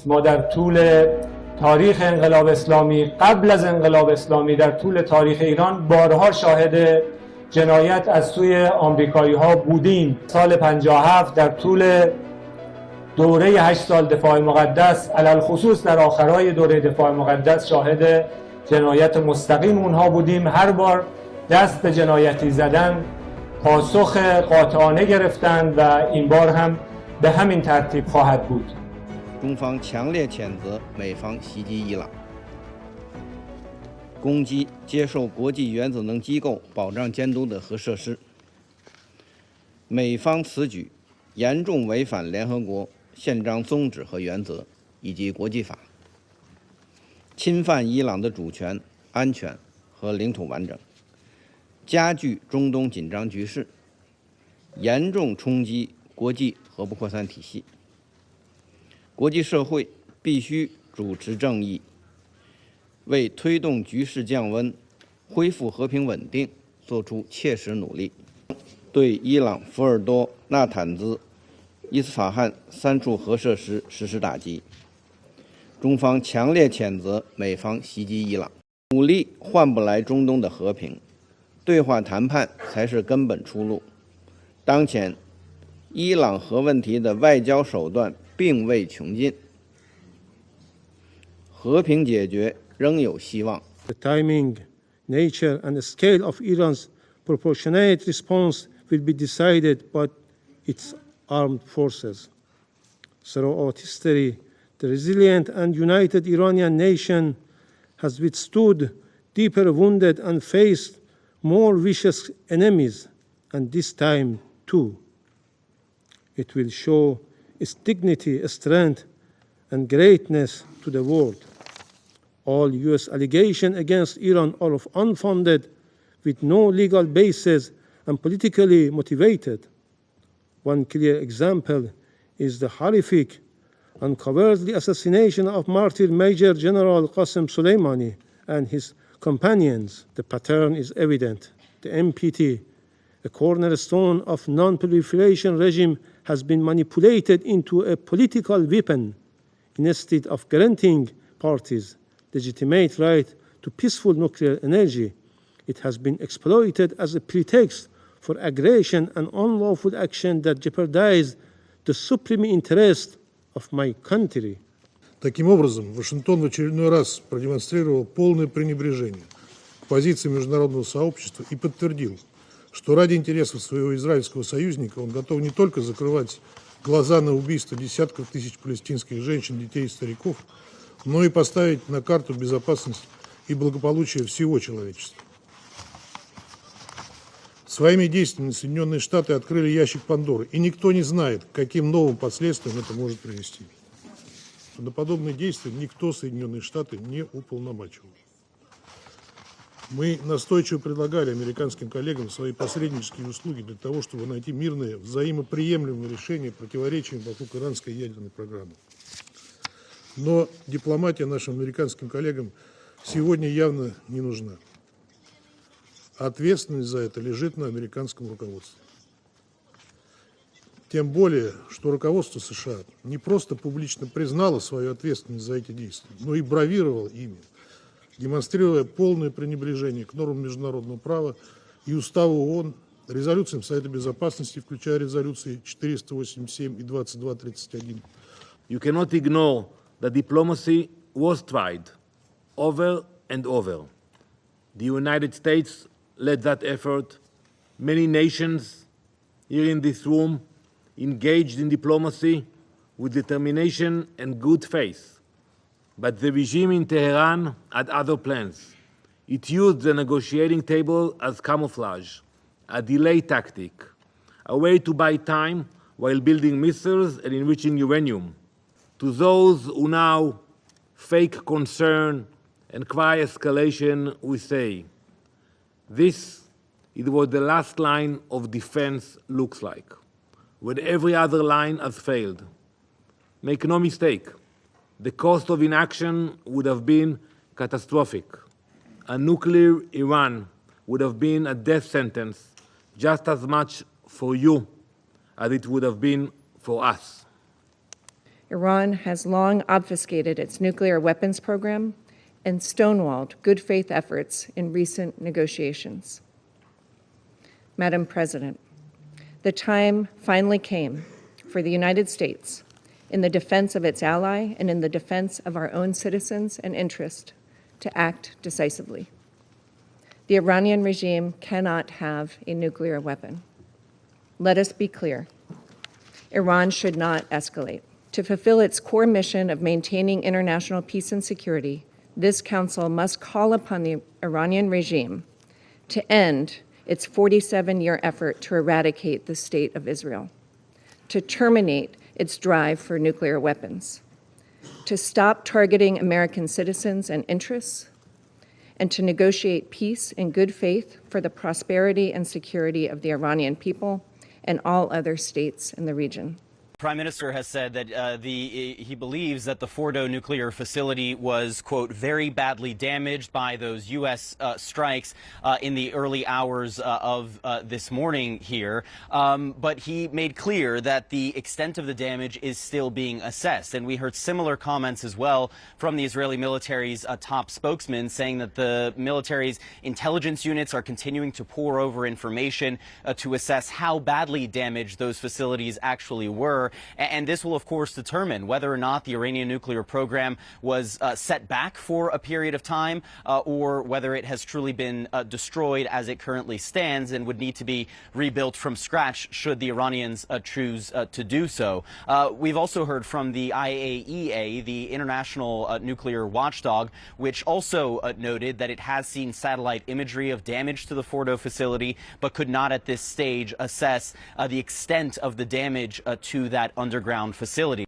نیست. ما در طول تاریخ انقلاب اسلامی، قبل از انقلاب اسلامی، در طول تاریخ ایران بارها شاهد جنایت از سوی آمریکایی ها بودیم. سال 57 در طول دوره 8 سال دفاع مقدس، علل خصوص در آخرهای دوره دفاع مقدس، شاهد جنایت مستقیم اونها بودیم. هر بار دست به جنایتی زدن پاسخ قاطعانه گرفتند و این بار هم به همین ترتیب خواهد بود. 中方强烈谴责美方袭击伊朗，攻击接受国际原子能机构保障监督的核设施。美方此举严重违反联合国宪章宗旨和原则以及国际法，侵犯伊朗的主权、安全和领土完整，加剧中东紧张局势，严重冲击国际核不扩散体系。国际社会必须主持正义，为推动局势降温、恢复和平稳定做出切实努力。对伊朗福尔多、纳坦兹、伊斯法罕3处核设施实施打击。中方强烈谴责美方袭击伊朗，努力换不来中东的和平，对话谈判才是根本出路。当前，伊朗核问题的外交手段并未穷尽，和平解决仍有希望。The timing, nature, and the scale of Iran's proportionate response will be decided by its armed forces. Throughout history, the resilient and united Iranian nation has withstood deeper wounded and faced more vicious enemies, and this time too. It will show its dignity, strength, and greatness to the world. All U.S. allegations against Iran are unfounded, with no legal basis and politically motivated. One clear example is the horrific and cowardly assassination of martyr Major General Qasem Soleimani and his companions. The pattern is evident. The NPT, a cornerstone of non-proliferation regime, has been manipulated into a political weapon. Instead of granting parties legitimate right to peaceful nuclear energy, it has been exploited as a pretext for aggression and unlawful action that jeopardize the supreme interest of my country. Таким образом, Вашингтон в очередной раз продемонстрировал полное пренебрежение к позиции международного сообщества и подтвердил, что ради интересов своего израильского союзника он готов не только закрывать глаза на убийство десятков тысяч палестинских женщин, детей и стариков, но и поставить на карту безопасность и благополучие всего человечества. Своими действиями Соединенные Штаты открыли ящик Пандоры, и никто не знает, к каким новым последствиям это может привести. На подобные действия никто Соединенные Штаты не уполномачивал. Мы настойчиво предлагали американским коллегам свои посреднические услуги для того, чтобы найти мирное, взаимоприемлемое решение противоречий вокруг иранской ядерной программы. Но дипломатия нашим американским коллегам сегодня явно не нужна. Ответственность за это лежит на американском руководстве. Тем более, что руководство США не просто публично признало свою ответственность за эти действия, но и бравировало ими, демонстрируя полное пренебрежение к нормам международного права и Уставу ООН, резолюциям Совета Безопасности, включая резолюции 487 и 2231. You cannot ignore that diplomacy was tried over and over. The United States led that effort. Many nations here in this room engaged in diplomacy with determination and good faith. But the regime in Tehran had other plans. It used the negotiating table as camouflage, a delay tactic, a way to buy time while building missiles and enriching uranium. To those who now fake concern and cry escalation, we say, this is what the last line of defense looks like, when every other line has failed. Make no mistake, the cost of inaction would have been catastrophic. A nuclear Iran would have been a death sentence just as much for you as it would have been for us. Iran has long obfuscated its nuclear weapons program and stonewalled good faith efforts in recent negotiations. Madam President, the time finally came for the United States, in the defense of its ally and in the defense of our own citizens and interests, to act decisively. The Iranian regime cannot have a nuclear weapon. Let us be clear. Iran should not escalate. To fulfill its core mission of maintaining international peace and security, this Council must call upon the Iranian regime to end its 47-year effort to eradicate the State of Israel, to terminate its drive for nuclear weapons, to stop targeting American citizens and interests, and to negotiate peace in good faith for the prosperity and security of the Iranian people and all other states in the region. Prime Minister has said that he believes that the Fordo nuclear facility was, quote, very badly damaged by those U.S. Strikes in the early hours of this morning here. But he made clear that the extent of the damage is still being assessed. And we heard similar comments as well from the Israeli military's top spokesman, saying that the military's intelligence units are continuing to pore over information to assess how badly damaged those facilities actually were. And this will, of course, determine whether or not the Iranian nuclear program was set back for a period of time or whether it has truly been destroyed as it currently stands and would need to be rebuilt from scratch should the Iranians choose to do so. We've also heard from the IAEA, the International Nuclear Watchdog, which also noted that it has seen satellite imagery of damage to the Fordo facility, but could not at this stage assess the extent of the damage to that underground facility.